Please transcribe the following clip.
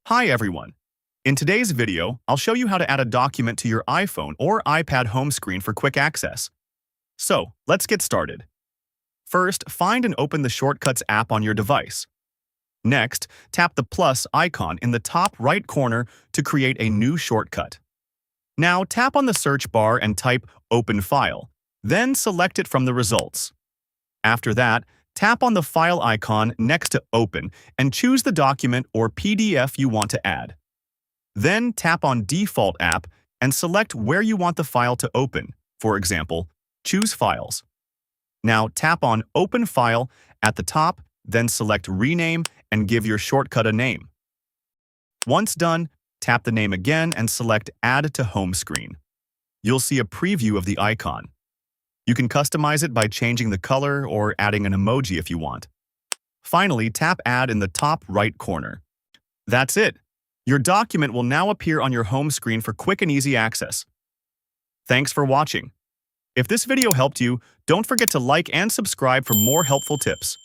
Hi everyone. In today's video, I'll show you how to add a document to your iPhone or iPad home screen for quick access. So, let's get started. First, find and open the Shortcuts app on your device. Next, tap the plus icon in the top right corner to create a new shortcut. Now, tap on the search bar and type Open File, then select it from the results. After that, tap on the file icon next to Open and choose the document or PDF you want to add. Then tap on Default App and select where you want the file to open. For example, choose Files. Now tap on Open File at the top, then select Rename and give your shortcut a name. Once done, tap the name again and select Add to Home Screen. You'll see a preview of the icon. You can customize it by changing the color or adding an emoji if you want. Finally, tap Add in the top right corner. That's it. Your document will now appear on your home screen for quick and easy access. Thanks for watching. If this video helped you, don't forget to like and subscribe for more helpful tips.